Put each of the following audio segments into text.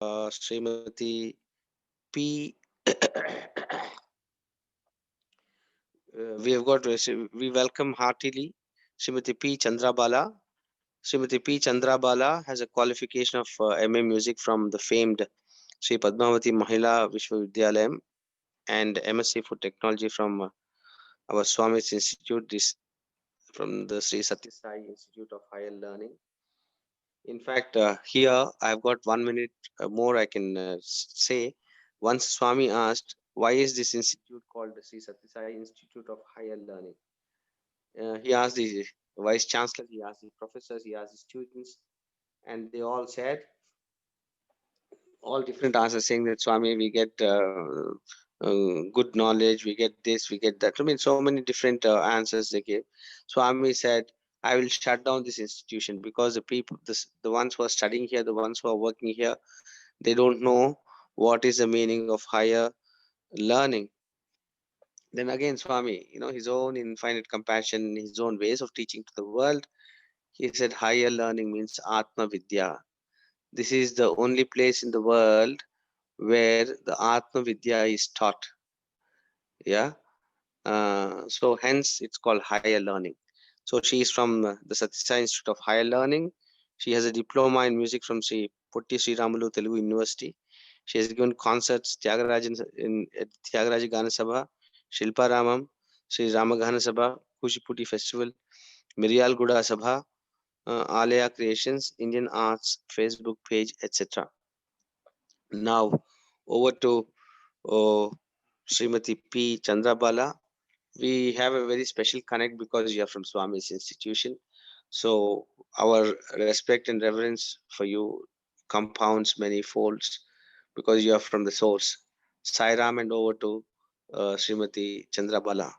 Srimati P. We welcome heartily Srimati P. Chandrabala. Srimati P. Chandrabala has a qualification of MA Music from the famed Sri Padmavati Mahila Vishwavidyalayam and MSc Food Technology from our Swami's Institute, this from the Sri Satya Sai Institute of Higher Learning. In fact, here I've got 1 minute more I can say. Once Swami asked, why is this institute called the Sri Satya Sai Institute of Higher Learning? He asked the vice chancellor, he asked the professors, he asked the students, and they all said all different answers, saying that Swami, we get good knowledge, we get this, we get that. I mean, so many different answers they gave. Swami said, I will shut down this institution because the people, the ones who are studying here, the ones who are working here, they don't know what is the meaning of higher learning. Then again, Swami, his own infinite compassion, his own ways of teaching to the world, he said higher learning means Atma Vidya. This is the only place in the world where the Atma Vidya is taught. Yeah. So hence it's called higher learning. So she is from the Satyasai Institute of Higher Learning. She has a diploma in music from Sri Putti Sri Ramalu Telugu University. She has given concerts at Tyagaraja Gana Sabha, Shilpa Ramam, Sri Ramagana Sabha, Kuchipudi Festival, Mirial Guda Sabha, Alaya Creations, Indian Arts, Facebook page, etc. Now over to uh, Srimati P. Chandrabala. We have a very special connect because you are from Swami's institution. So our respect and reverence for you compounds many folds because you are from the source. Sai Ram and over to Srimati Chandrabala.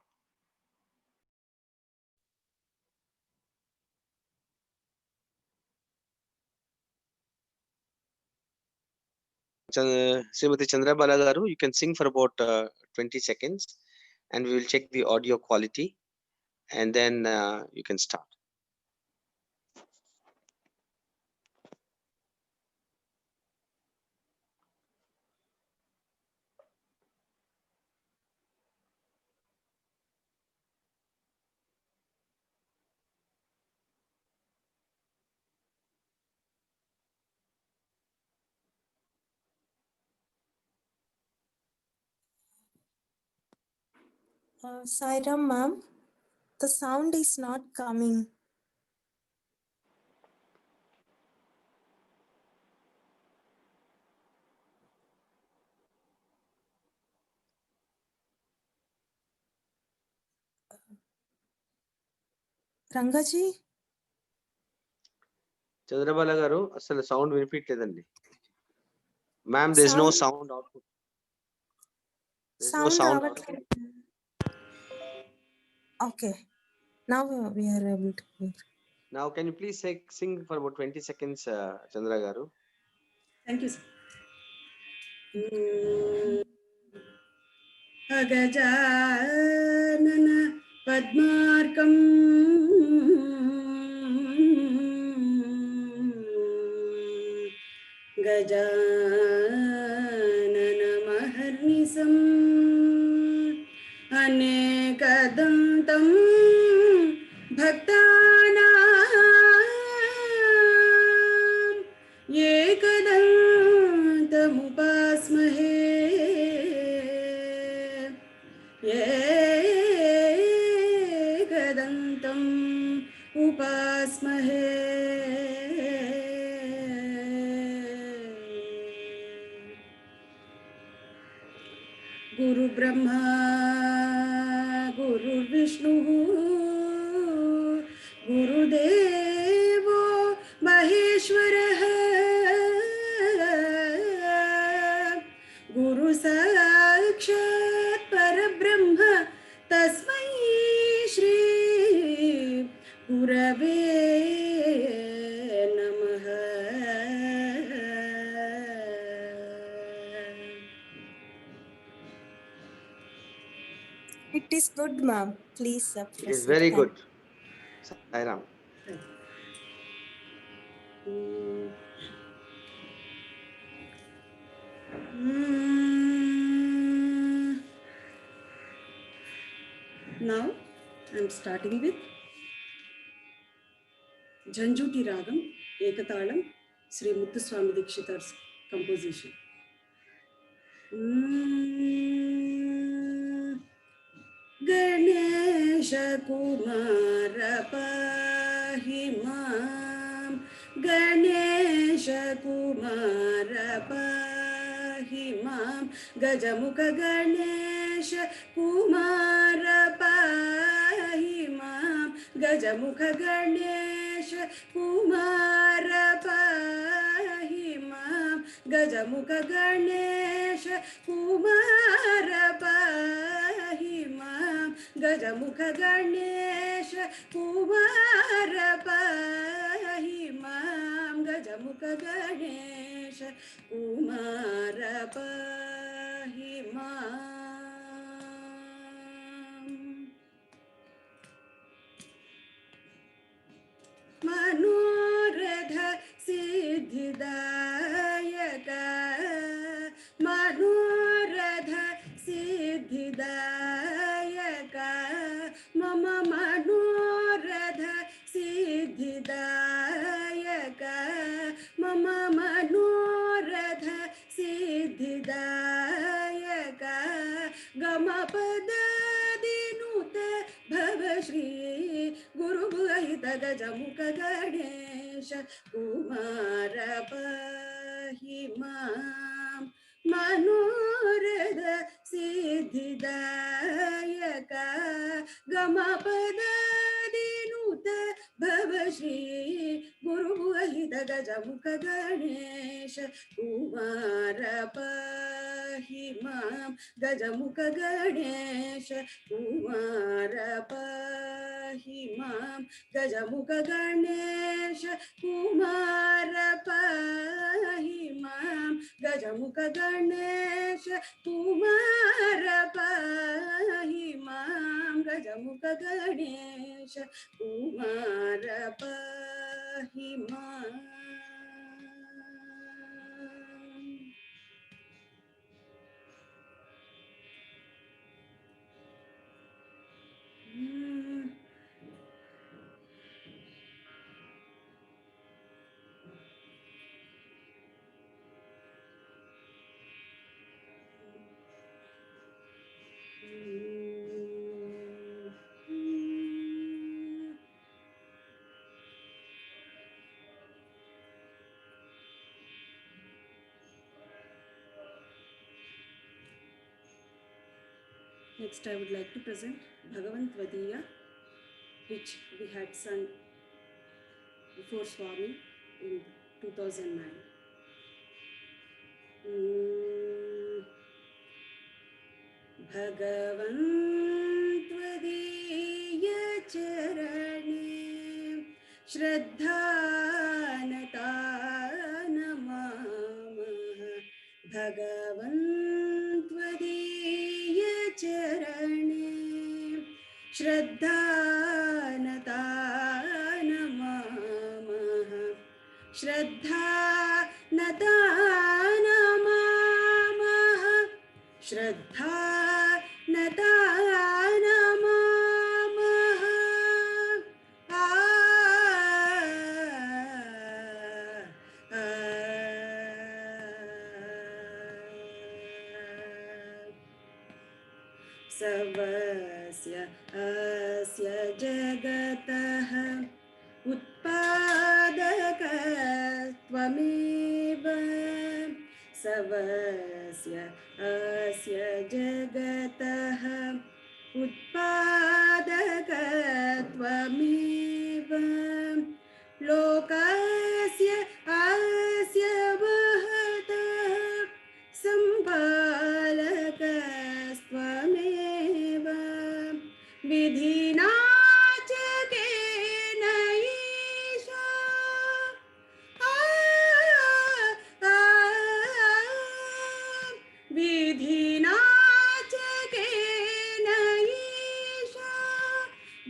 Srimati Chandrabala garu, you can sing for about 20 seconds and we will check the audio quality and then you can start. Sairam ma'am, the sound is not coming. Rangaji? Chandrabala గారు అసలు sound వినిపించలేదండి ma'am there is no sound output Sound okay, now we are able to hear. Now can you please sing for about 20 seconds Chandra garu? Thank you, sir. Agajanana Padmarkam Gajanana Maharnisam Anekadantam Bhaktanam Ekadantamupasmahe Ekadantam upasmahe Guru Brahma Guru Vishnu Guru Devo Maheshwarah Guru Sakshat Parabrahma Tasmai Shri Gurave Namaha. It is good, ma'am. Please It is very good. Sai Ram. Now I am starting with Janjuti Ragam, Ekatalam, Sri Muthuswami Dikshitar's composition. Ganesh Kumar पाहि मां, गणेश कुमार पाहि मां, गजमुख गणेश कुमार पाहि मां, गजमुख गणेश कुमार पाहि मां, गजमुख गणेश कुमार पाहि मां, गजमुख गणेश कुमार पाहि मां, गजमुख गणेश कुमार पाहि मां. मनोरथ सिद्धिदायक, मनोरथ सिद्धिदायक, मम मनोरथ सिद्धिदायक, मम मनोरथ सिद्धिदायक, गमपदादिनुत भव श्री गुरुभूहित गजमुख गणेश कुमार पाहि मां, मनोरथ सिद्धिदायक, गमपदादिनुत भव श्री गुरुभूहित गजमुख गणेश कुमार पाहि मां, गजमुख गणेश कुमार पाहि मां, गजमुख गणेश कुमार पाहि मां, गजमुख गणेश कुमार पाहि मां, गजमुख गणेश कुमार पाहि मां. Next, I would like to present Bhagavant Vadiya, which we had sung before Swami in 2009. Bhagavant Vadiya Charane Shraddhanata Namamah, Bhagavant Vadiya Charane Shraddhanata Namamah, Shraddhanata Namamah, Shraddhanata Namamah. सर्वस्य अस्य जगतः उत्पादकत्वमेव, सर्वस्य अस्य जगतः उत्पादकत्वमेव, लोकस्य अस्य महतः सम्पालकस्त्वमेव, विधिना च केन ईशा, विधिना च केन ईशा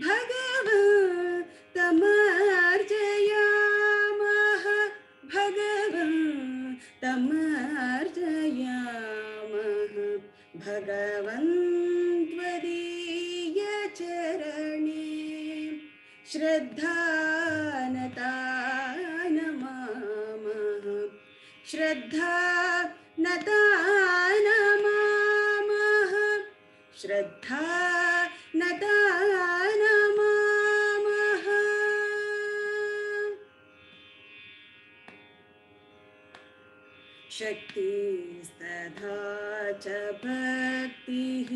भगवन्तमर्चयाम, भगवन्त्वदीय चरणे श्रद्धानता नमामः श्रद्धा नता नमामः श्रद्धा नता नमामः शक्तिस्तथा च भक्तिः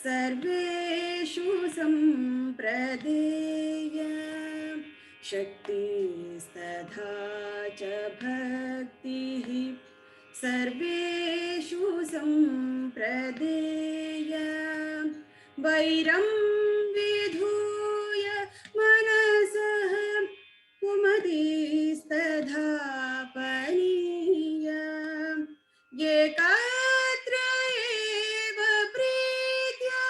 सर्वेषु सम्प्रदेय शक्तिस्तथा च भक्तिः सर्वेषु सम्प्रदेय वैरं विधूय मनसः कुमतिस्तथापनीय एकात्र एव प्रीत्या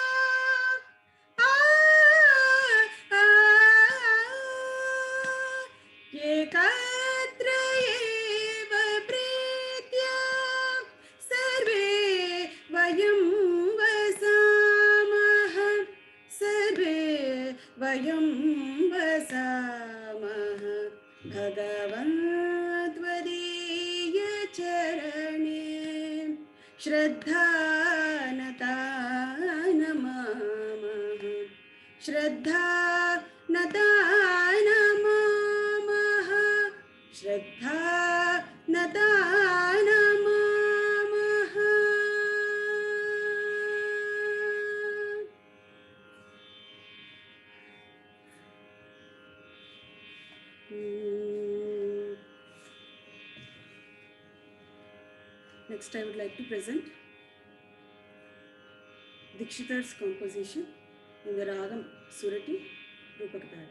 एकात्र एव प्रीत्या सर्वे वयं वसामः सर्वे वयं वसामः भगवन्त्वदीय चरणे श्रद्धानता नमामः श्रद्धा नता नमामः श्रद्धा नता नमामः Next, I would like to present Dikshitar's composition in the Ragam Surati Rupakatad.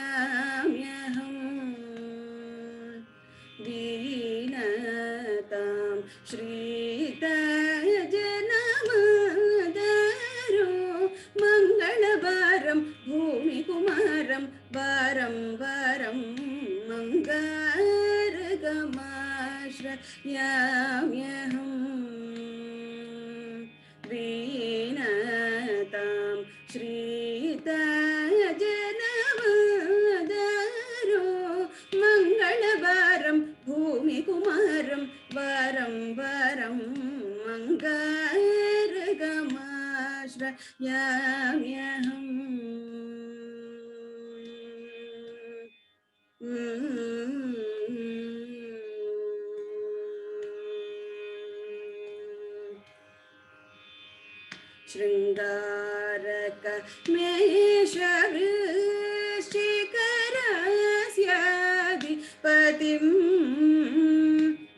अङ्गारकमाश्रयाम्यहं दीनतां श्रीतजनमदारो मङ्गलवारं भूमिकुमारं वारं वारं अङ्गारकमाश्रयाम्यहं दीनतां श्रीतजनमदारो मङ्गलवारं भूमिकुमारं वारं वारं मङ्गारकमाश्रयाम्यहम् शृङ्गारक मेषवृश्चिकरस्याधिपतिं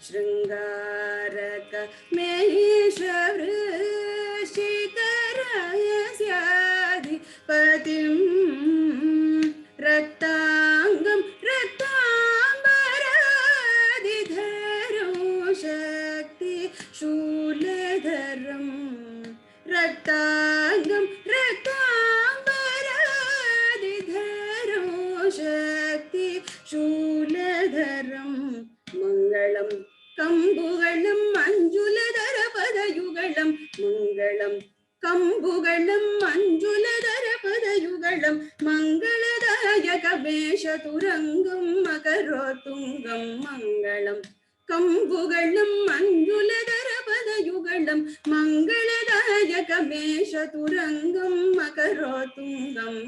शृङ्गारक मेषवृश्चिकरस्याधिपतिं रक्ताङ्गं रक्ताम्बरादिधरं शक्ति शूलधरं रक्ताङ्गं रक्ताम्बरादिधरं शक्ति शूलधरं मङ्गलं कम्बुगणं मञ्जुलधरपदयुगलं मङ्गलं कम्बुगणं मञ्जुलधरपदयुगलं मङ्गलदायकवेषतुरङ्गं मकरोत्तुङ्गं मङ्गलं कम्बुगणं मञ्जुलधरपदयुगलं मङ्गलदायकवेषतुरङ्गं मकरोत्तुङ्गम्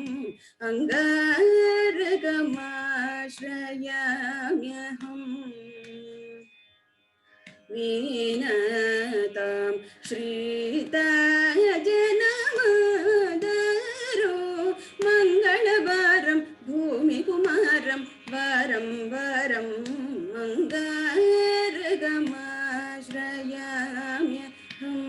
अङ्गारकमाश्रयाम्यहम् वीणतां श्रीतायजनमादरो मङ्गलवारं भूमिकुमारं वारं वारं अङ्गारकमाश्रयाम्यहम्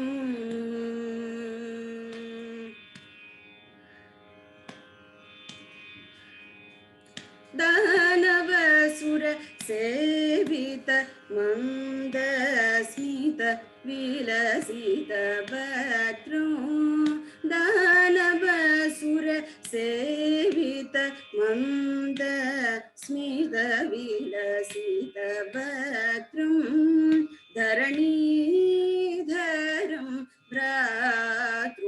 दानवसुर सेवित मन्दस्मित विलसित वक्त्रो दानवसुर सेवित मन्दस्मित विलसित वक्त्रं धरणीधरं भ्रातृकारकं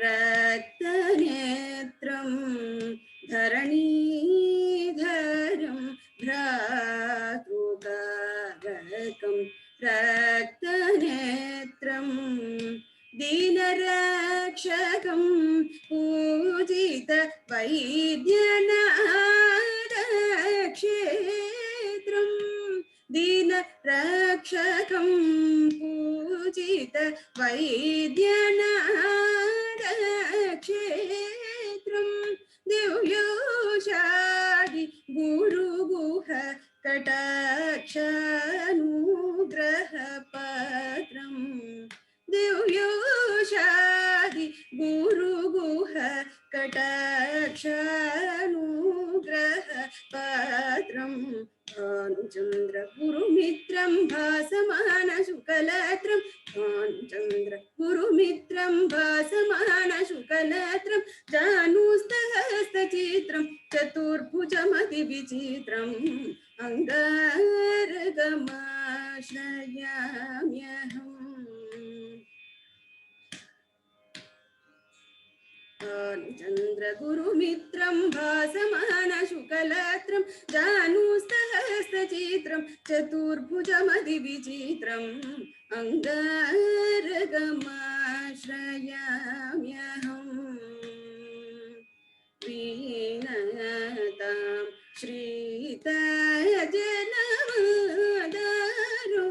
रक्तनेत्रं धरणीधरं भ्रातृकारकं रक्तनेत्रं दीनरक्षकं पूजित वैद्यनाथक्षेत्रं दीनरक्षकं पूजित वैद्यनाथक्षेत्रं दिव्योषादि गुरुगुह कटाक्षानुग्रहपत्रं दिव्योषादि गुरुगुह कटाक्षानुग्रहपत्रं भानुचन्द्र गुरुमित्रं भासमानशुकलत्रं भानुचन्द्र गुरुमित्रं भासमानशुकलत्रं जानुस्तहस्तचित्रं चतुर्भुजमतिविचित्रम् अङ्गारकमाश्रयाम्यहम् भानुचन्द्र गुरुमित्रं भासमानशुकलत्रं जानुस्तहस्तचित्रं चतुर्भुजमतिविचित्रम् अङ्गारकमाश्रयाम्यहम् वीणतां श्रीतायजनमादरो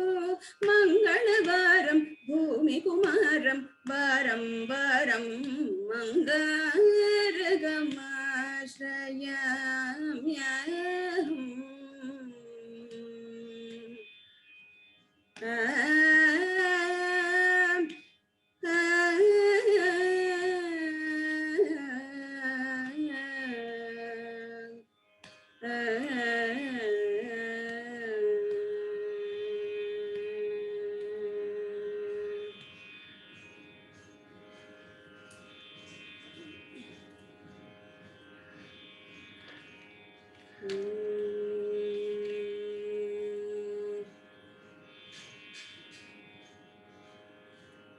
मङ्गलवारं भूमिकुमारं वारं वारं अङ्गारकमाश्रयाम्यहम्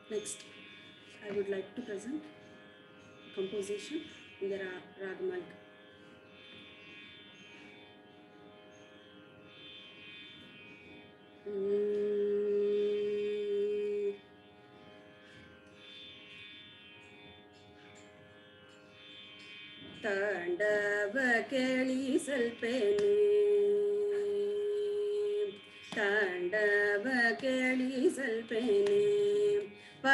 Next, I would like to present a composition in the Ragamalika. ತಾಂಡವ ಕೇಳಿಸಲ್ಪೇನೆ ತಾಂಡವ ಕೇಳಿಸಲ್ಪೇನೆ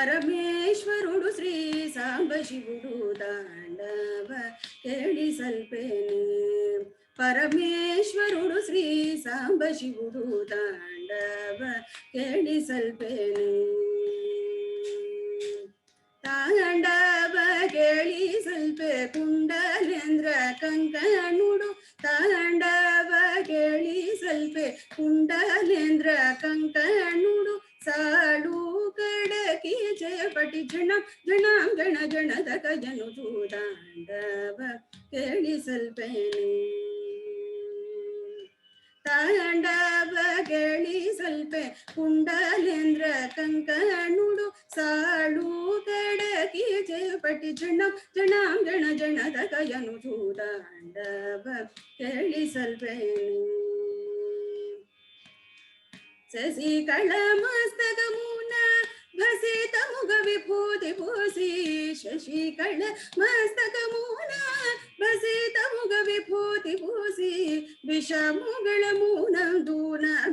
పరమేశ్వరుడు శ్రీ సాంబశివుడు తాండవ కేళిసల్పెనే పరమేశ్వరుడు శ్రీ సాంబశివుడు తాండవ కేళిసల్పెనే తాండవ కేళిసల్పే కుండలేంద్ర కంకణుడు తాండవ కేళిసల్పే కుండలేంద్ర కంకణుడు సాడు కడకి చేపటి జనం జనం గణ గణదక జను చూడాండవ కేళిసల్పెనే తాండవ కేళిసల్పే కుండలేంద్ర కంకణుడు సాడు కడకి చేపటి జనం జనం గణ జనదక జను చూడాండవ కేళిసల్పెనే శశికళ మస్తకమున భసితముగ విభూతి పూసి శశికళ మస్తకమున భసితముగ విభూతి పూసి విషముగళమునందున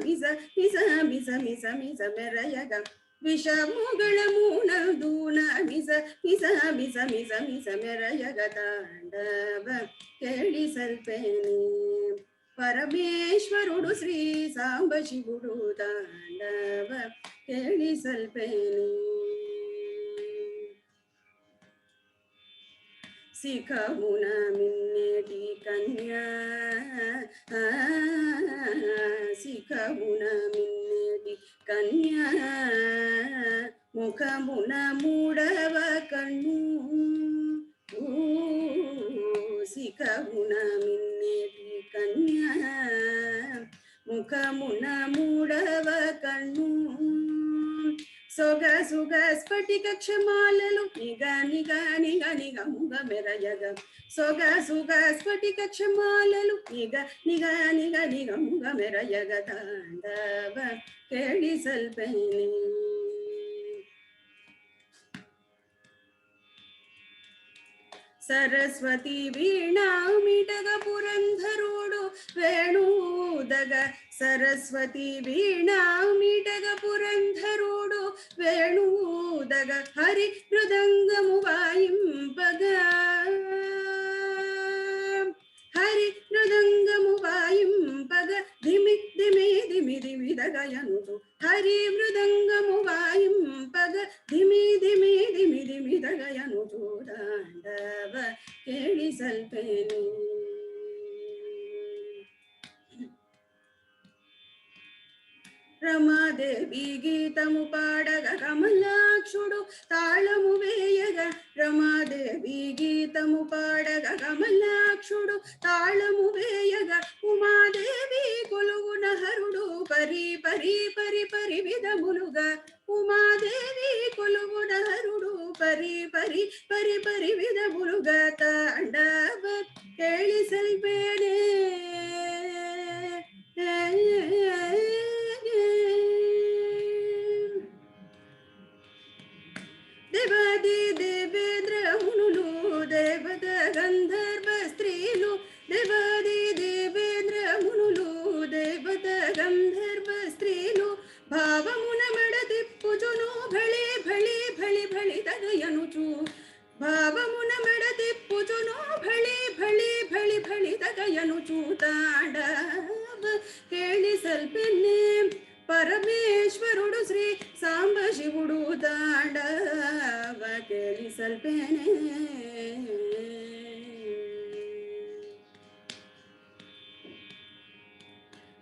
మిస మిస మిస మిస మిస మెరయగ విషముగళమునందున మిస మిస మిస మిస మిస మెరయగ తాండవ కేళిసల్పెనే పరమేశ్వరుడు శ్రీ సాంబశివుడు తాండవ కేళిసల్పెనే శిఖమున మిన్నేటి కన్యా శిఖమున మిన్నేటి కన్యా ముఖమున మూడవ కన్ను శిఖమున మిన్నేటి కన్యా ముఖమున మూడవ కన్ను సొగ సుగ స్ఫటిక క్షమాలలు నిగ నిగ నిగ నిగ ముగ మెరయగ సొగ సుగ స్ఫటిక క్షమాలలు నిగ నిగ నిగ నిగ ముగ మెరయగ తాండవ కేళిసల్పెనే సరస్వతి వీణామిటగ పురంధరుడు వేణుదగ సరస్వతి వీణామిటగ పురంధరుడు వేణుదగ హరి మృదంగము వాయింపగా హరి మృదంగము వాయింపగ ధిమి ధిమి ధిమి ధిమిదగయనుచు హరి మృదంగము వాయింపగ ధిమి ధిమి ధిమి ధిమిదగయనుచు తాండవ కేళిసల్పెనే రమాదేవి గీతము పాడగ కమలాక్షుడు తాళము వేయగ రమాదేవి గీతము పాడగ కమలాక్షుడు తాళము వేయగ ఉమాదేవి కొలువున హరుడు పరి పరి పరి పరి విధములుగా ఉమాదేవి కొలువున హరుడు పరి పరి పరి పరి విధములుగా తాండవ కేళిసల్పెనే దేవాది దేవేంద్ర మునులు దేవత గంధర్వ స్త్రీలు దేవాది దేవేంద్ర మునులు దేవత గంధర్వ స్త్రీలు భావమున మెడ తిప్పుచును భళి భళి భళి భళి తగయనుచు భావమున మెడ తిప్పుచును భళి భళి భళి భళి తగయనుచు తాండవ కేళిసల్పెనే పరమేశ్వరుడు శ్రీ సాంబశివుడు తాండవ కేళిసల్పెనే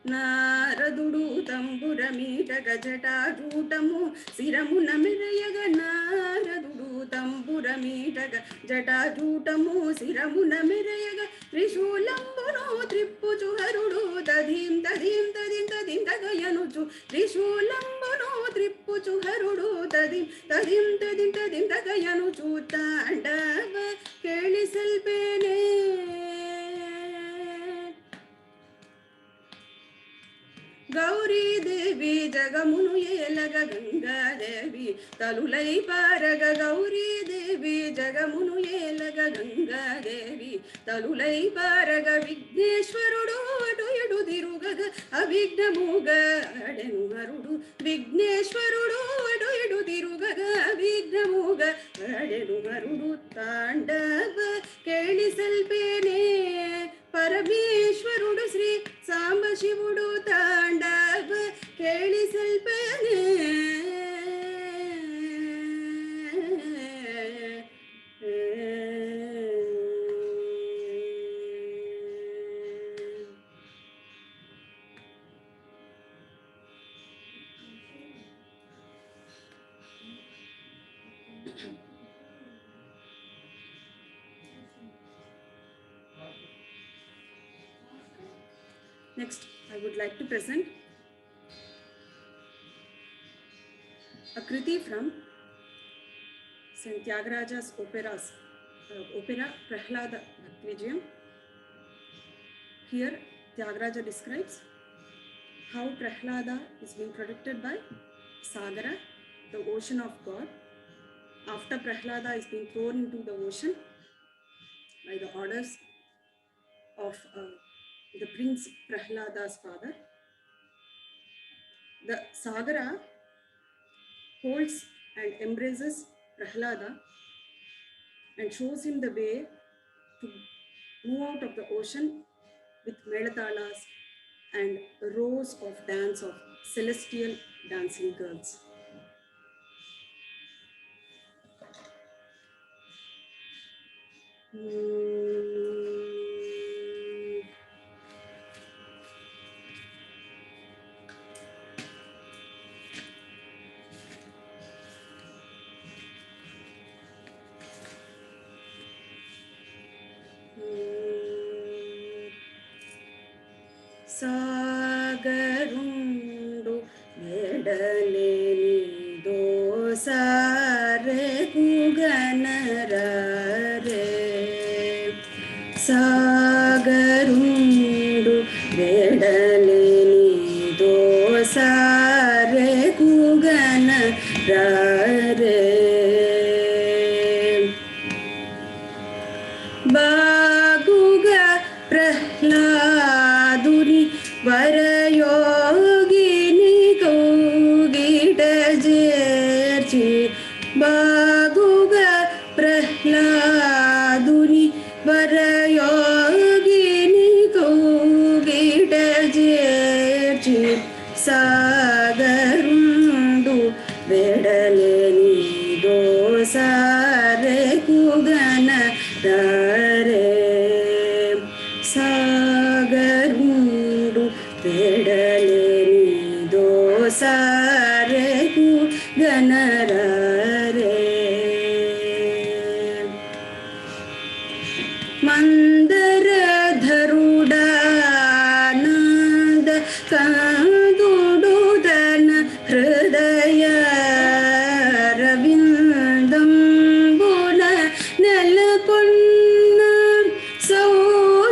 నారదుడు తంబురమీటగ జటాజూటము శిరమున మెరయగ నారదుడు తంబురమీటగ జటాజూటము శిరమున మెరయగ త్రిశూలంబును త్రిప్పుచు హరుడు తదీం తదీం తదీం తదీం తగయనుచు త్రిశూలంబును త్రిప్పుచు హరుడు తదీం తదీం తదీం తదీం తగయనుచు తాండవ కేళిసల్పెనే గౌరీ దేవి జగమును ఏలగ గంగాదేవి తలులై పారగ గౌరీదేవి జగమును ఏలగ గంగాదేవి తలులై పారగ విఘ్నేశ్వరుడు అటు ఇటు తిరుగగ అవిఘ్నముగా అడెను హరుడు విఘ్నేశ్వరుడు అటు ఇటు తిరుగగ అవిఘ్నముగా అడెను హరుడు తాండవ కేళిసల్పేనే పరమేశ్వరుడు శ్రీ సాంబశివుడు తాండవ కేళిసల్పేనే Next, I would like to present a kriti from St. Tyagaraja's opera Prahlada Bhaktivijayam. Here, Tyagaraja describes how Prahlada is being protected by Sagara, the ocean of God. After Prahlada is being thrown into the ocean by the orders of the prince Prahlada's father, the Sagara holds and embraces Prahlada and shows him the way to move out of the ocean with melatalas and rows of dance of celestial dancing girls. సాగరుండు ఎడలేని దోసారే కుగనరే సాగరుండు ఎడలేని దోసారే కుగనరే బాగుగా ప్రహ్లాదుని వరయోగిని కౌగిట చేర్చి బాగుగా ప్రహ్లాదుని వరయోగిని కౌగిట చేర్చి సాగరుండు వెడలేని దోసారే కుగనరే సాగరుండు వెడలేని దోసారే కుగనరే మందరధరుడానంద కందుడుదన హృదయ రవిందంబున నెలకొన్న సౌందర్యములను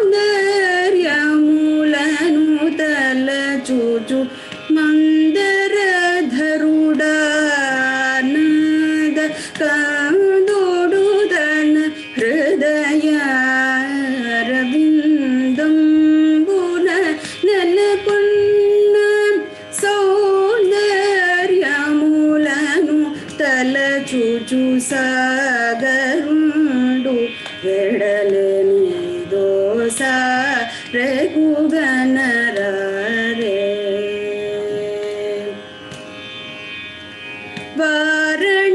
తలచూచు మందరధరుడానంద కందుడుదన హృదయ రవిందంబున నెలకొన్న సౌందర్యములను తలచూచు సాగరుండు వెడలేని దోసారే కుగనరే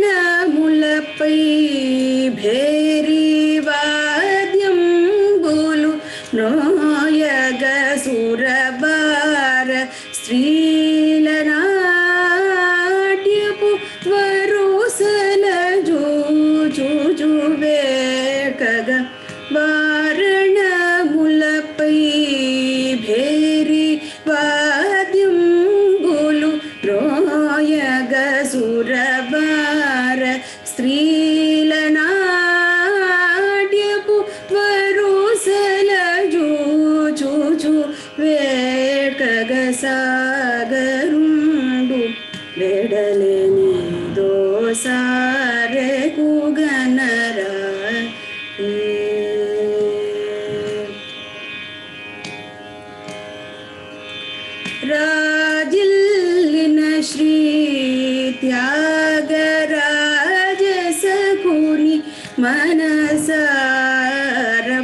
వారణములపై భేరీ వాద్యంబులు మ్రోయగ సురబార స్త్రీల నాట్యపు వరుసల జూచు వేకగ వారణములపై భేరీ వాద్యంబులు మ్రోయగ సురబార స్త్రీల నాట్యపు మనసార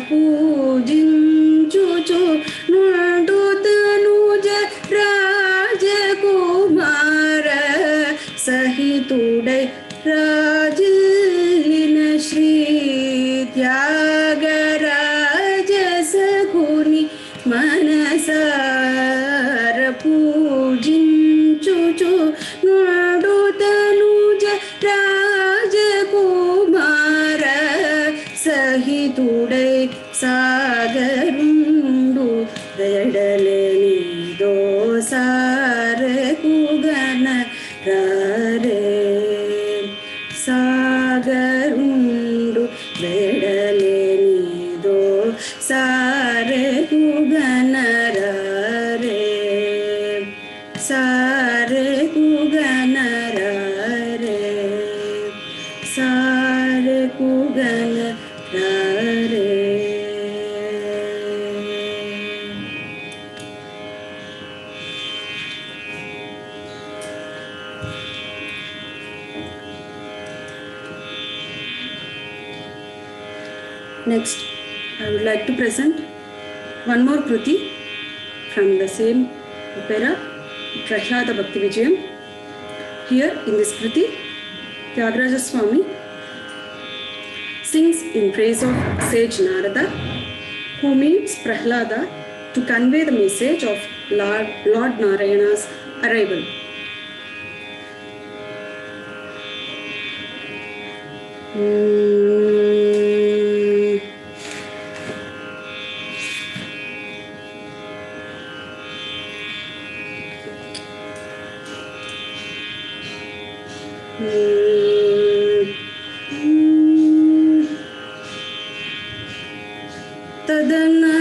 పూజించుచు నుండు తనుజ రాజకుమార సహితుడై రాజిల్లిన శ్రీ త్యాగరాజ సకుని మనసార పూజించుచు నుండు తనుజ రాజకుమార సహితుడై సాగరుండు వెడలేని దోసారకుగన రారే సాగరుండు వెడలేని దోసారకుగన రారే సారకుగన రారే సారకుగన రారే. Next, I would like to present one more Kruti from the same opera, Prahlada Bhakti Vijayam. Here in this Kruti, Tyagaraja Swami sings in praise of sage Narada, who meets Prahlada to convey the message of Lord Narayana's arrival. Tadana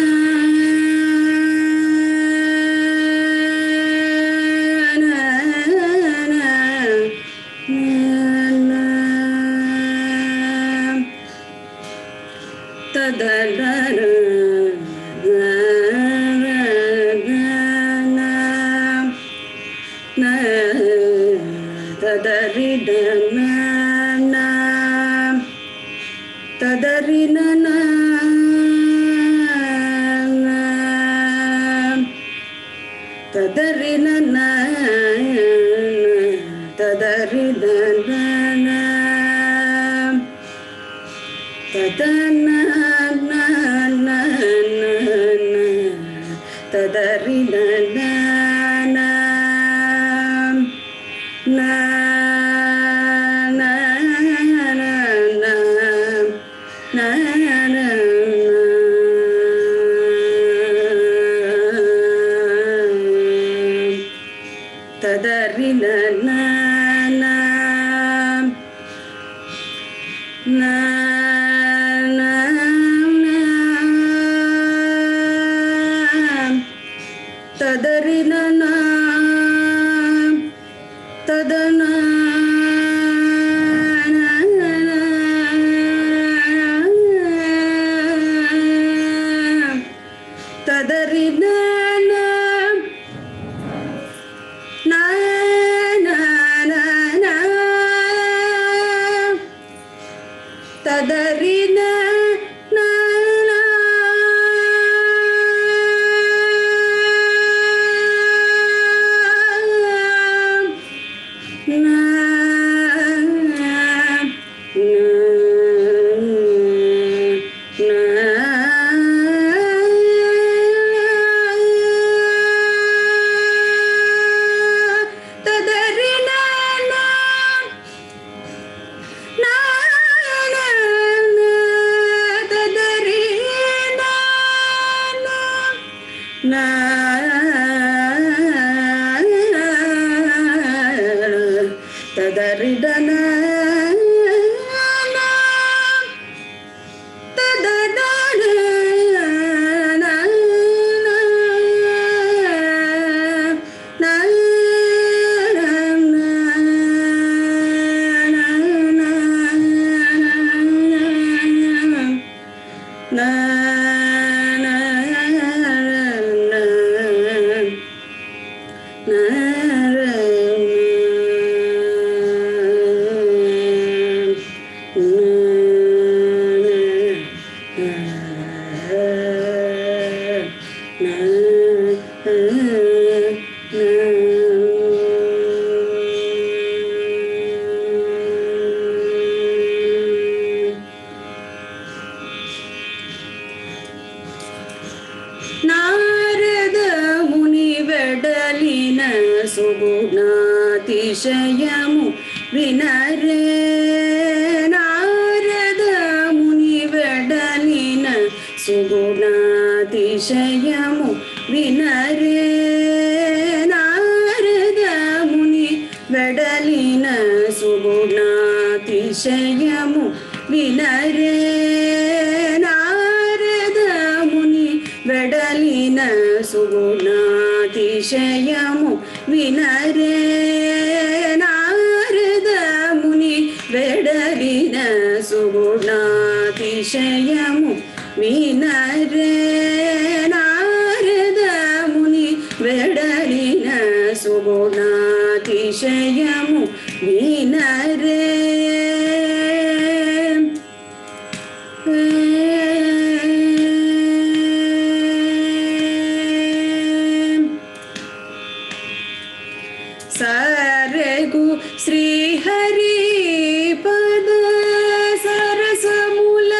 వెడలిన సుగుణాతిశయము వినరే Narada ముని వెడలిన సుగుణాతిశయము వినరే నారద ముని వెడలిన సుగుణాతిశయము వినరే నారద ముని వెడలిన సుగుణాతిశయము వినరే నారద ముని వెడలిన సుగుణాతిశయము వినరే నారద ముని వెడలిన సుగుణాతిశయము వినరే సరగు శ్రీహరి పద సరసముల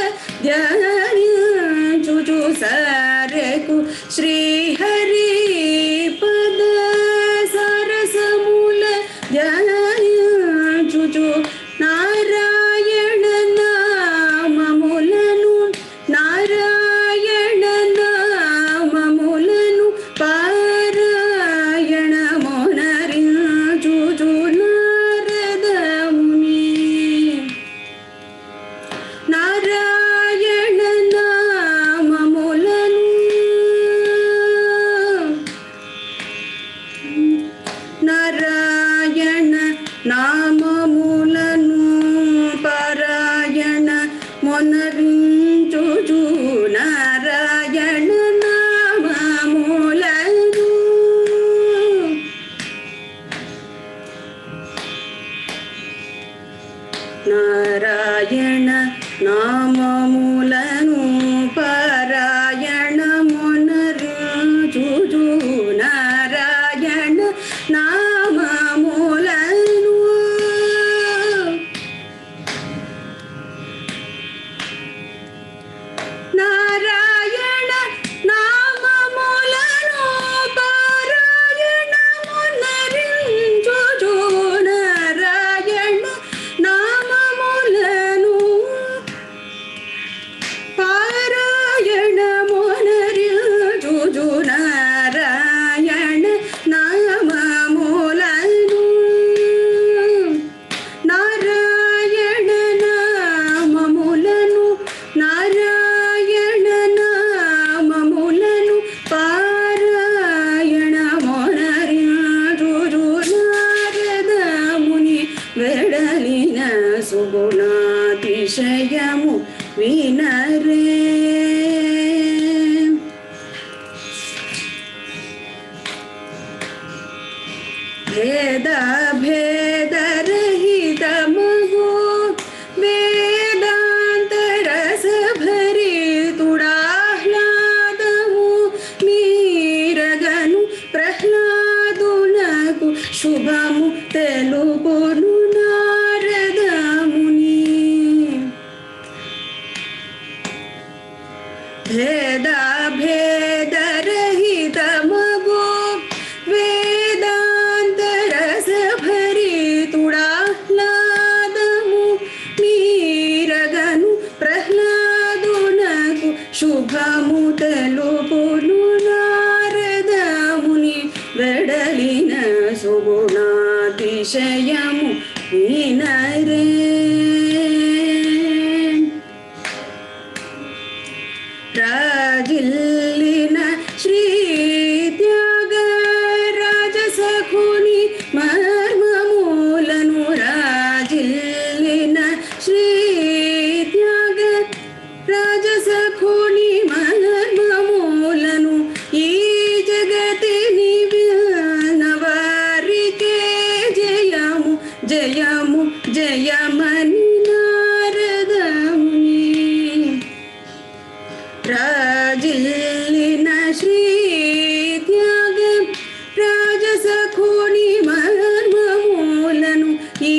ధ్యానించుచు సరగు శ్రీహరి పద సరసముల ధ్యానించుచు నారాయణ నామములను నారాయణ నామములను పారాయణ మొనరించుచు నారద ముని నారాయణ నామములను నారాయణ నామములను పారాయణ మొనరించుచు నారాయణ నామములను నారాయణ నామములను పారాయణ మొనరించుచు నారాయణ నామములను నారాయణ నామములను పారాయణ మొనరించుచు నారాయణ నామములను పారాయణ మొనరించుచు నారాయణ నామములను నారాయణ నామములను నారాయణ నామములను పారాయణ మొనరించుచు నారద ముని వెడలిన సుగుణాతిశయము వినరే భేద భేద రహిత మగో వేదాంత రస భరితుడాహ్లాదము మీరగను ప్రహ్లాదునకు శుభము తెలుపును నారద ముని భేద భేద రహిత మగో వేదాంత రస భరితుడాహ్లాదము మీరగను ప్రహ్లాదునకు శుభము తెలుపును నారద ముని వెడలిన సుగుణాతిశయము వినరే రాజిల్లిన శ్రీ త్యాగరాజసఖుని మర్మమూలను రాజిల్లిన శ్రీ త్యాగరాజసఖుని మర్మమూలను ఈ జగతిని విన్నవారికే జయము జయము జయమని నారద ముని రాజిల్లిన శ్రీ త్యాగ రాజసఖుని మర్మమూలను ఈ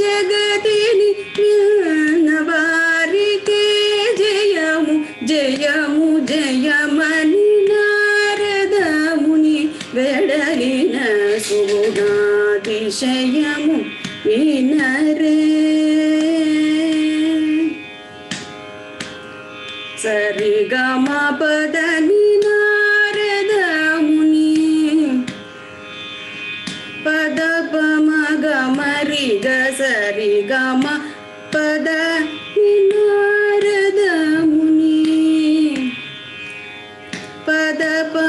జగతిని విన్నవారికే జయము జయము జయమని నారద ముని వెడలిన ಸರಿ ಗಮ ಪದ ನಿ ನಾರದ ಮುನಿ ಪದ ಪ ಮ ಗ ಮ ರಿ ಗ ಸರಿ ಗಮ ಪದ ನಿ ನಾರದ ಮುನಿ ಪದ ಪ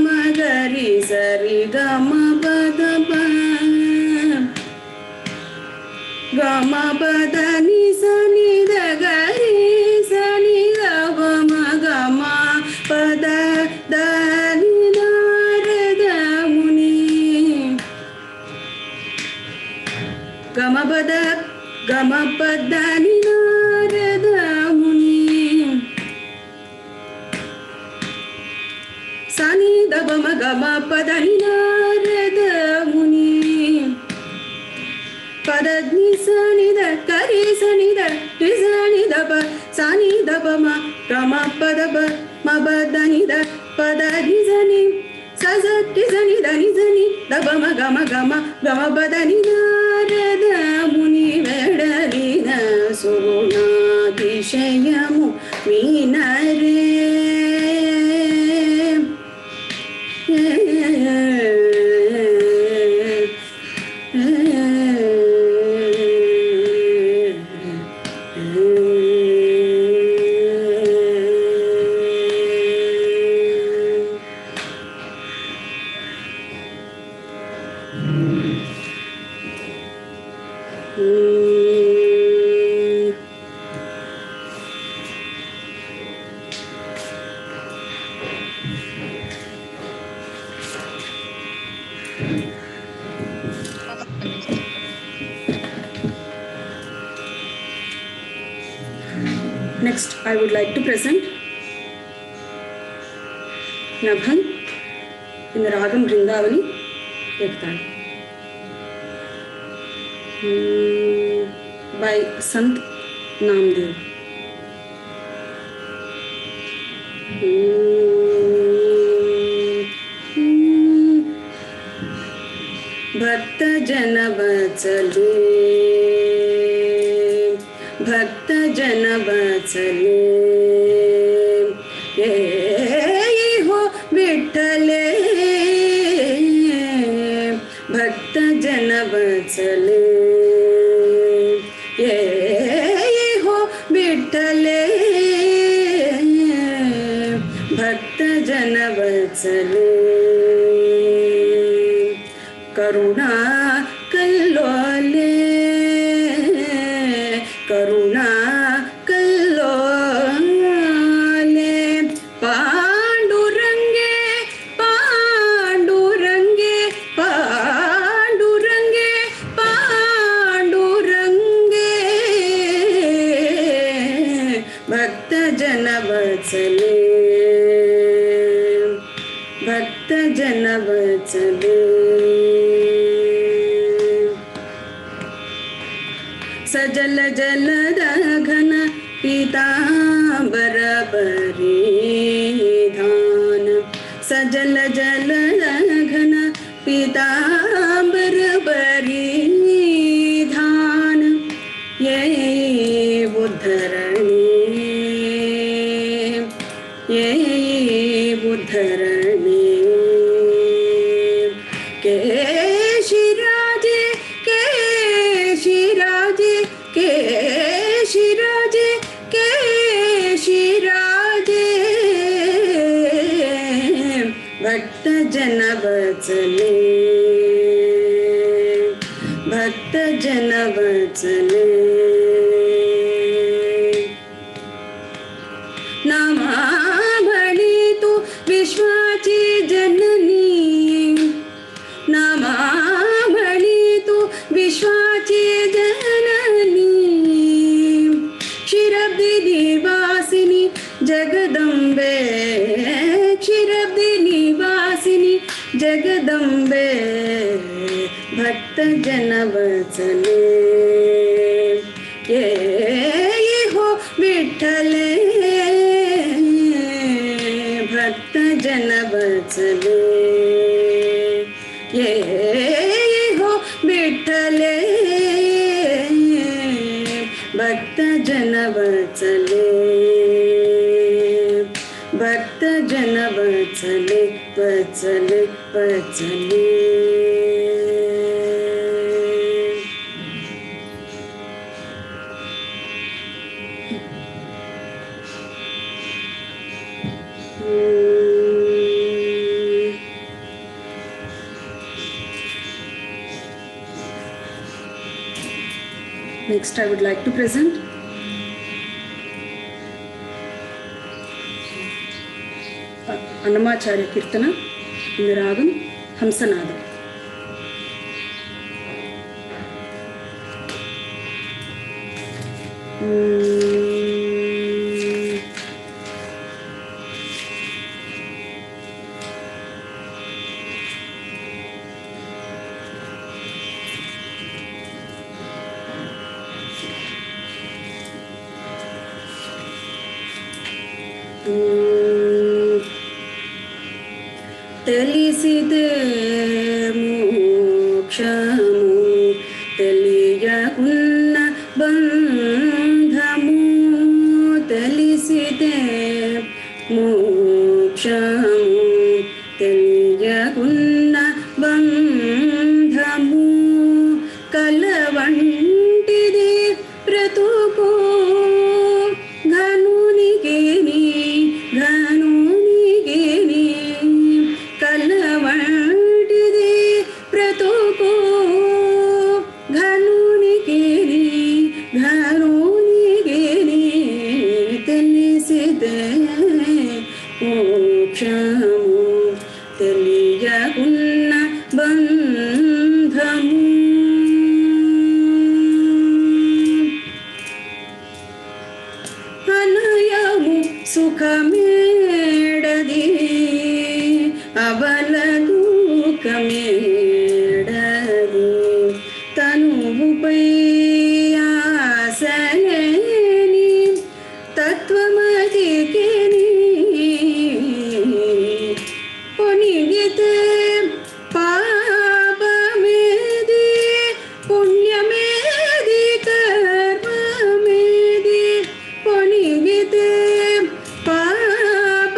ಮ ಗ ರಿ ಸರಿ ಗಮ ಪದ ಪ ಗಮ ಪದ ನಿ ಸ ನಿ ದ ಗ ರಿ ಸ ನಿ ಗ ಪ ಮ ಗ ಮ ಪದ ದ ನಿ ನಾರದ ಮುನಿ ಗಮ ಪದ ನಿ ನಾರದ ಮುನಿ ಸ ನಿ ದ ಪ ಮ ಗ ಮ ಪದ ನಿ ನಾರದ ಮುನಿ ಪದ ನಿ ಸ ನಿ ದ ಗ ರಿ ಸ ನಿ ದ ರಿ ಸ ನಿ ದ ಪ ಸ ನಿ ದ ಪ ಮ ಗ ಮ ಪದ ಪ ಮ ಪ ದ ನಿ ದ ಪದ ನಿ ಸ ನಿ ಸ ಸ ರಿ ಸ ನಿ ದ ನಿ ಸ ನಿ ದ ಪ ಮ ಗ ಮ ಪದ ನಿ ನಾರದ ಮುನಿ ವೆಡಲಿನ ಸುಗುಣಾತಿಶಯಮು ಮೀನರೇ Next, I would like to present Nabhan in the Ragam Vrindavani Ektal by Sant Namdev. भक्त जन वत्सले भक्त जन वत्सले ये हो विठ्ठले भक्त जन वत्सले ये हो विठ्ठले भक्त जन वत्सले करुणा कल्लोले करुणा कल्लोले पांडुरंगे पांडुरंगे पांडुरंगे पांडुरंगे भक्त जन वत्सले भक्त जन वत्सले सजल जलद घन पीतांबर परिधान सजल जलद घन पीतांबर परिधान ये बुद्धरणे केशिराजे केशिराजे केशिराजे केशिराजे भक्त जन वत्सले भक्त जन वत्सले नामाभळी तू विश्वाची जननी नामाभळी तू विश्वाची जननी क्षीरब्दी निवासिनी जगदंबे क्षीरब्दी निवासिनी जगदंबे भक्त जन वत्सले ये हो विठ्ठले भक्त जन वत्सले ये हो विठ्ठले भक्त जन वत्सले పచ్చలే పచ్చలే Next, I would like to present Annamacharya Kirtana in the Ragam Hamsanada. తెలిసితే మోక్షము తెలియకున్న బంధము తెలిసితే మోక్షము తెలియకున్న బంధము కలవంటిది బ్రతుకు ఘనునికిని కలవంటిది బ్రతుకు ఘనునికిని తెలిసితే మోక్షము తెలియకున్న బంధము అనయము సుఖమేడది అవల దుఃఖమేడది తనువుపై ఆశలేని తత్వమతికిని పొనిగితే పాపమేది పుణ్యమేది కర్మమేది పొనిగితే పాపమేది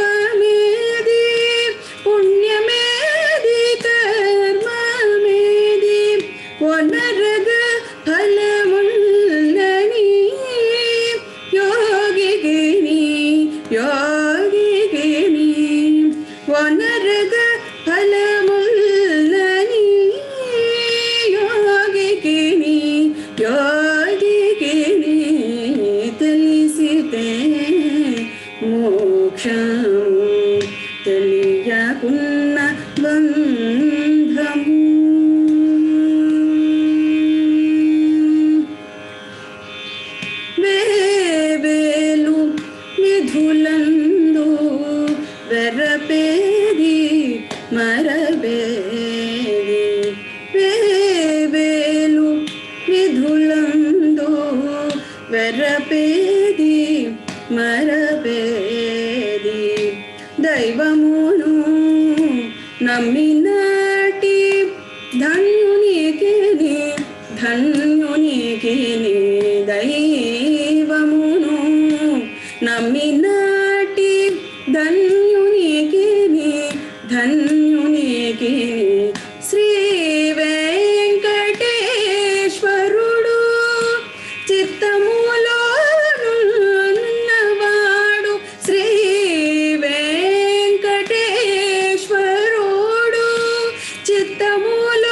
పుణ్యమేది కర్మమేది ఒనరగ ఫలములని యోగికిని ఒనరగ ఫలములని యోగికిని తెలిసితే మోక్షము తెలియకున్న బంధము వేవేలు విధులందు వెరపేది మరబేది వేవేలు విధులందు వెరపేది మరబేది దైవమును నమ్మినాటి ధన్యునికిని దైవమును నమ్మినాటి ధన్యునికిని శ్రీ వెంకటేశ్వరుడు చిత్తములోనున్నవాడు శ్రీ వెంకటేశ్వరుడు చిత్తములోనున్నవాడు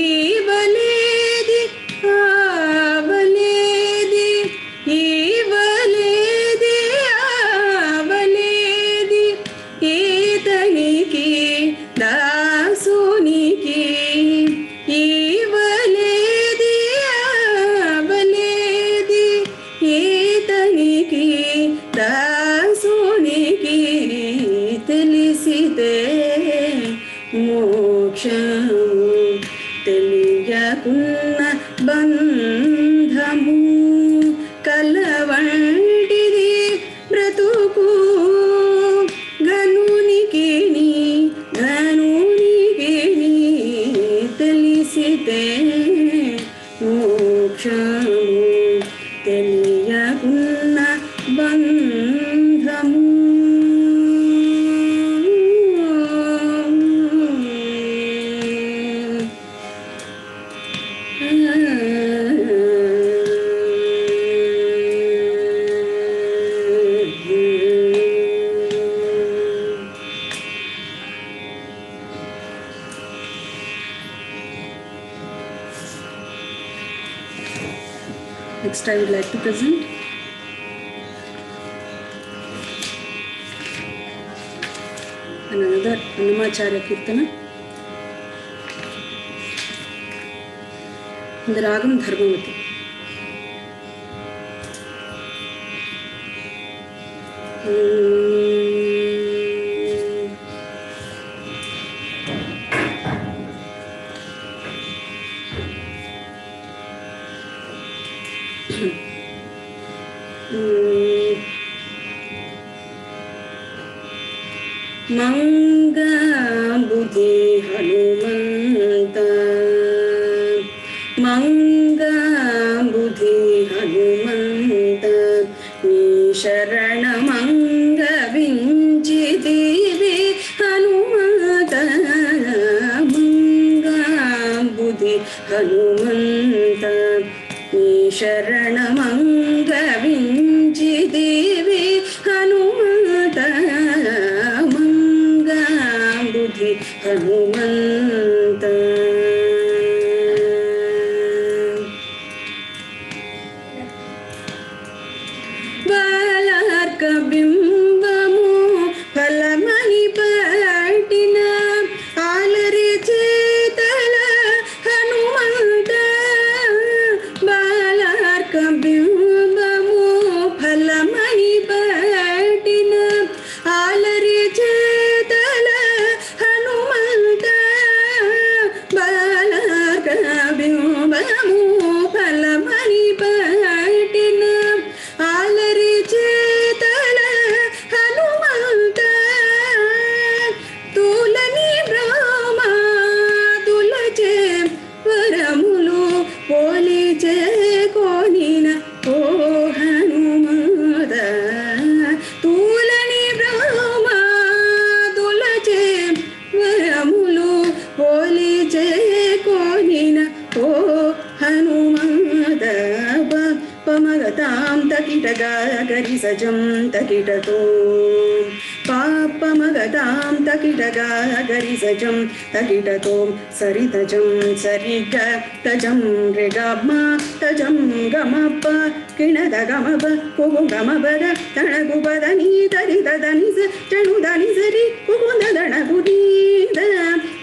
ఈవలేది ఆవలేది Next, I would like to present another Annamacharya Kirtana in the Ragam Dharmavati. Manga Buddhi Hanumanta Manga Buddhi Hanumanta Ni Sharana Manga Vinchidivi Hanumanta Manga Buddhi Hanumanta Ni Sharana Manga Vinchidivi Hanumanta Hanumanta Balarka bimbamu phalamani patina alari chetala Hanumanta Balarka bimbamu phalamani patina alari chetala బింబము ఫలమని పట్టిన ఆలరి చేతల హనుమంత తులని బ్రహ్మ తులచే వరములు పోలిచే కోనిన ఓ హనుమంత తులని బ్రహ్మ తులచే వరములు పోలిచే కోనిన ఓ హనుమంత పమగతాం తకిటగా గరి సజం తకిటతో పాపమగతాం తకిటగా గరి సజం తకిటతో సరితజం సరిగ తజం రిగమ తజం గమప కిణద గమప కుగు గమపద తణగు పదని తరితదని చణుదని సరి కుగుంద దణగు నీద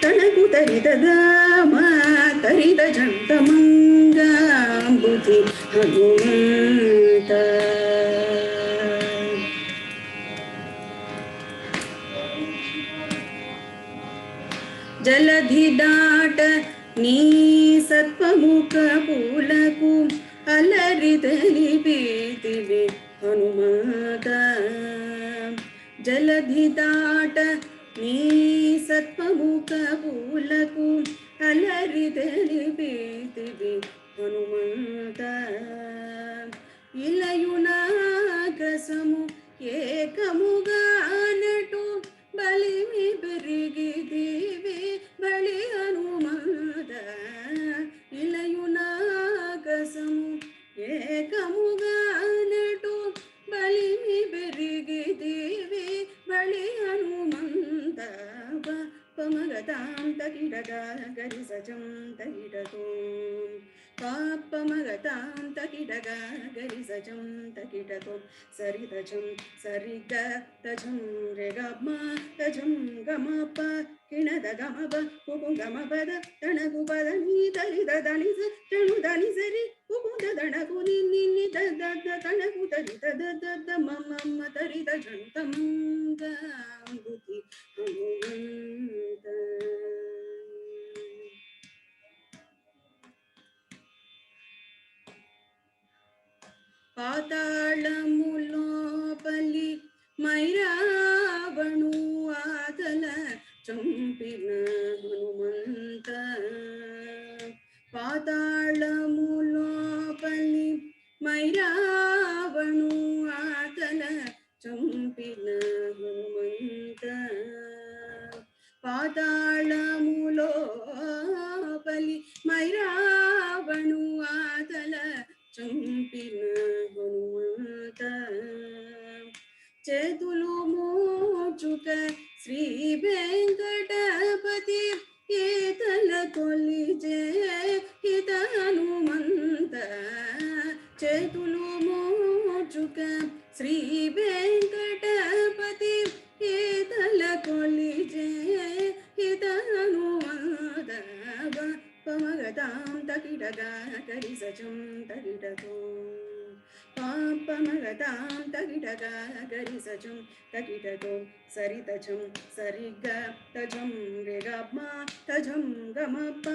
తణగు తరితద మా తరిత జంతమంగా బుద్ధి హనుమంత జలధి దాట నీ సత్వముఖ పూలకు అలరి తెలిపితివి హనుమంత జలధి దాట నీ సత్వముఖ పూలకు అలరి తెలిపితివి హనుమంత ఇలయునాగసము ఏకముగా నటు బలిమి పెరిగిదివి బలి హనుమంత ఇలయునాగసము ఏకముగా నటు బలిమి పెరిగిదివి బలి హనుమంత పమగతాం తకిటగా గరి సజం తకిటతో పాపమగతాం తకిటగా గరి సజం తకిటతో సరితజం సరిగ తజం రిగమ తజం గమప కిణద గమప కుగు గమపద తణగు పదని తరిదని చణుదని సరి కుగుంద దణగు నిన్ని దద తణగు తరిత దద మమ తరిత జంతమంగ బుద్ధి హనుమంత పాతాళములోపలి మైరావణు ఆతల చంపిన హనుమంత పాతాళములోపలి మైరావణు ఆతల చంపిన హనుమంత పాతాళములోపలి మైరావణు ఆతల చంపిన హనుమంత చేతులు మోచుక శ్రీ వెంకటపతి ఈతల కొలిచే హిత హనుమంత చేతులు మోచుక శ్రీ వెంకటపతి ఈతల కొలిచే హితనుమద పమగదాం తకిటగా కరి సచం తకిటతో పాపమగదాం తకిటగా గరి సచం తకిటతో సరితచం సరిగ తజం రేగమ తజం గమప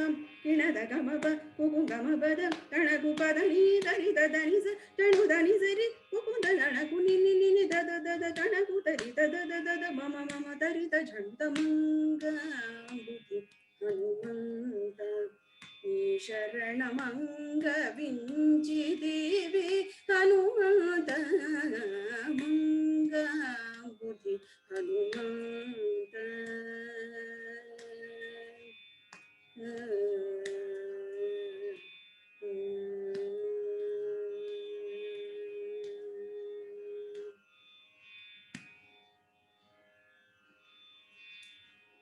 కిణద గమప కుకు గమపద కణకు పదని దరి దదని తణు దని సరి కుకు దణకు నిని నిని దద దద తణకు తరి దద దద మమ మమ తరి తజంతమంగ బుద్ధి హనుమంత ఈ శరణమంగ వించి దేవి హనుమంత మంగ బుద్ధి Hanumantha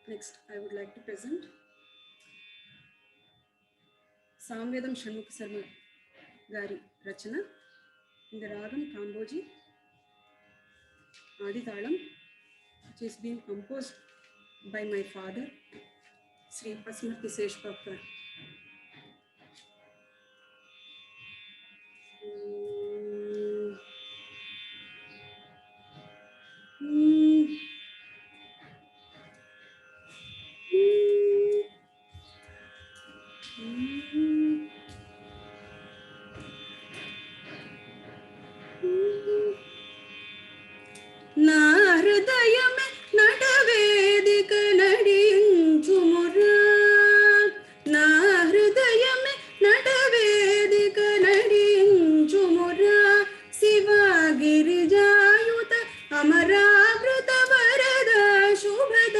Next, I would like to present Samvedam Shanmukha Sarma Gari Rachana in the Ragam Kamboji Adi Talam, which is being composed by my father, Sri Pasmurti Seshbakar. నా హృదయమే నటవేదిక నడించుమురా నా హృదయమే నటవేదిక నడించుమురా శివగిరిజాయుత అమరావృత వరద శుభద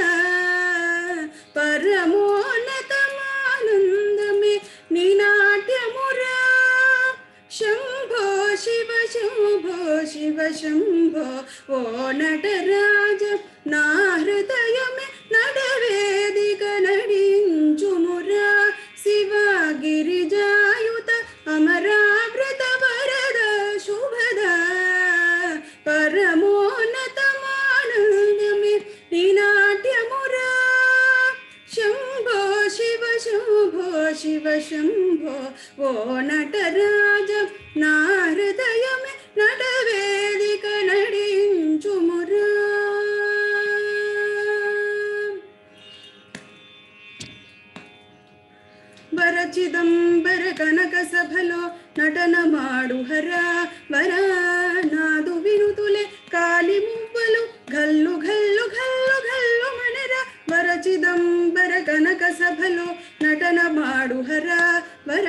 పరమోన్నతమానందమే నినాట్యమురా శంభో శివ శంభో శివ శంభో ఓ నటరాజ నా హృదయమే నడవేదిక నడించుమురా శివగిరిజాయుత అమరావృత వరద శుభద పరమోన్నతమానందమే నినాట్యమురా శంభో శివ శంభో శివ శంభో ఓ నటరాజ నా హృదయమే నటవేదిక నడించుమురా వరచిదంబర కనక సభలో నటన మాడు హర వర నాదు వినుతులే కాలి మువ్వలు గల్లు గల్లు గల్లు గల్లు మనర వరచిదంబర కనక సభలో నటన మాడు హర వర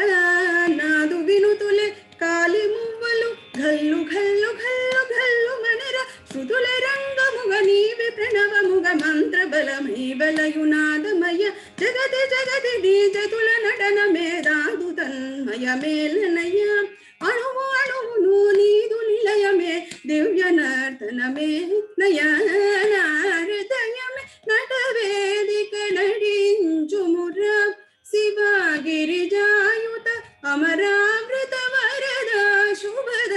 నాదు వినుతులే కాలి మువ్వలు గల్లు గల్లు గల్లు గల్లు మనర శృతుల రంగముగ నీవి ప్రణవముగ మంత్ర బలమై బలయునాదమయ జగతి జగతి నీజతుల నటన మేదాదు తన్మయ మేలనయ అణువు అణువును నీదు నిలయమే దివ్య నర్తనమే నయన హృదయమే నటవేదిక నడించుమురా శివగిరిజాయుత అమరావృత వరద శుభద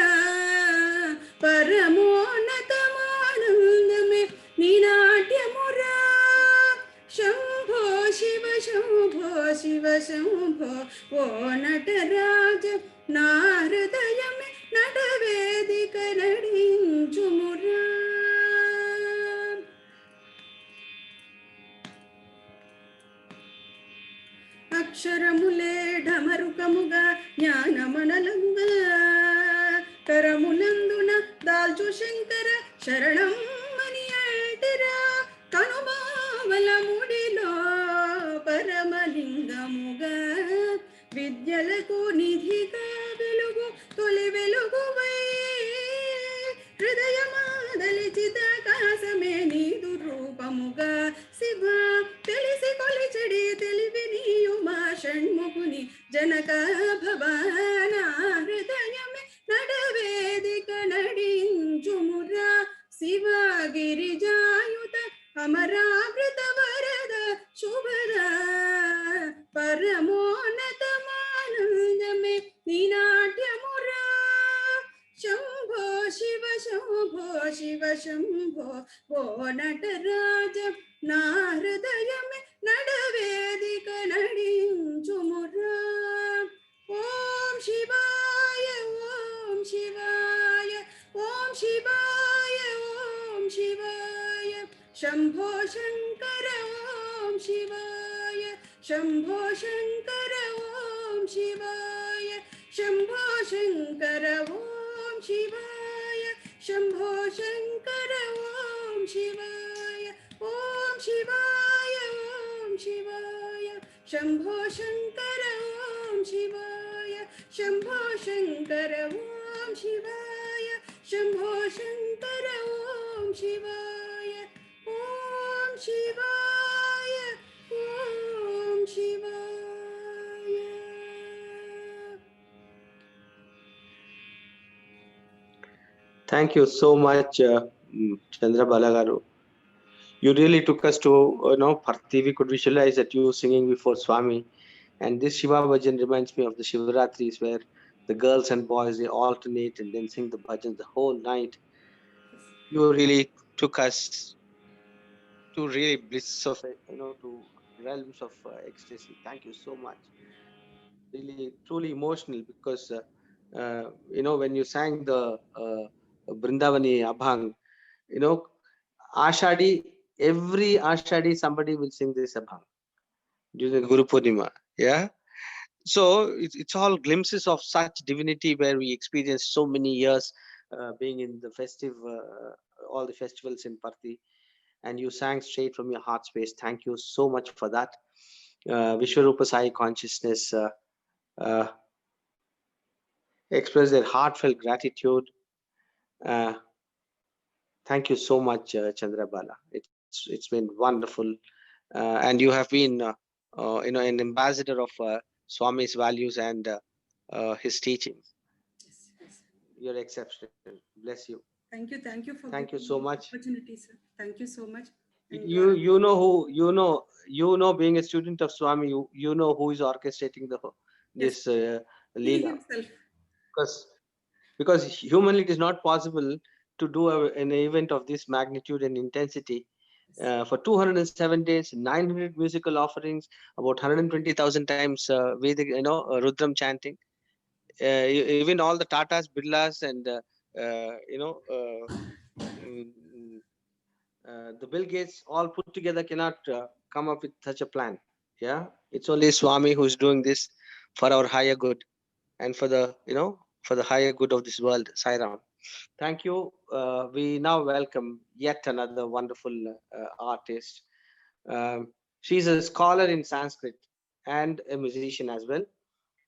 పరమోన్నతమానందమే నినాట్యమురా శంభో శివ శంభో శివ శంభో ఓ నటరాజ నా హృదయమే నటవేదిక నడించుమురా అక్షరములే ఢమరుకముగా జ్ఞానమనలంగా కరమునందున దాల్చు శంకర శరణం అని అంటిరా కనుమావల ముడిలో పరమలింగముగా విద్యలకు నిధిగా వెలుగు తొలి వెలుగువై హృదయమాదలి చిదాకాశమే నీదు రూపముగా శివ తెలిసి కొలిచడి తెలివి నీయు మా షణ్ముఖుని జనక భవాన హృదయమే నడవేదిక నడించుమురా శివగిరిజాయుత అమరావృత వరద శుభద పరమోన్నతమానందమే నినాట్యమురా శంభో శివ శంభో ఓ నటరాజ నా హృదయమే నడవేదిక నడించుమురా ఓం శివాయ ఓం శివాయ ఓం శివాయ ఓం శివాయ శంభో శంకర ఓం శివాయ శంభో శంకర ఓం శివాయ శంభో శంకర ఓం శివాయ శంభో శంకర ఓం శివాయ ఓం శివాయ ఓం శివాయ శంభో శంకర ఓం శివాయ శంభో శంకర ఓం శివాయ శంభో శంకర ఓం శివాయ ఓం శివాయ ఓం శివాయ. Thank you so much, Chandrabala garu. You really took us to, Bharti. We could visualize that you singing before Swami. And this Shiva bhajan reminds me of the Shivratris, where the girls and boys, they alternate and then sing the bhajans the whole night. You really took us to really bliss of, to realms of ecstasy. Thank you so much. Really, truly emotional, because, when you sang the Brindavani Abhang, Ashadi, every Ashadi, somebody will sing this Abhang during Guru Purnima. Yeah. So it's all glimpses of such divinity where we experience so many years being in the festive, all the festivals in Parthi, and you sang straight from your heart space. Thank you so much for that. Vishwarupa Sai consciousness express their heartfelt gratitude. Thank you so much, Chandrabala. It's been wonderful, and you have been, an ambassador of Swami's values and his teachings. Yes, yes. You're exceptional. Bless you. Thank you for Thank you giving so me much. opportunity, sir. Thank you so much. And You know, being a student of Swami, you know who is orchestrating this he Leela, himself. because humanly it is not possible to do an event of this magnitude and intensity. For 207 days, 900 musical offerings, about 120,000 times Vedic, Rudram chanting. Even all the Tatas, Birlas, and the Bill Gates all put together cannot come up with such a plan. Yeah, it's only Swami who's doing this for our higher good and for the for the higher good of this world. Sai Ram. Thank you. We now welcome yet another wonderful artist. She's a scholar in Sanskrit and a musician as well.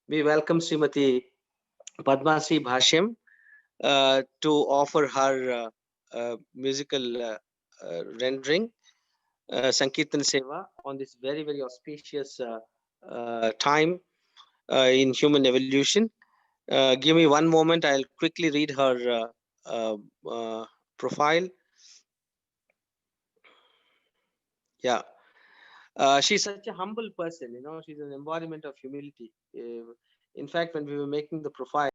We welcome Srimati Padmasri Bhashyam to offer her musical rendering, Sankirtan Seva, on this very, very auspicious time in human evolution. Give me one moment. I'll quickly read her profile. Yeah. She's such a humble person, she's an embodiment of humility. In fact, when we were making the profile,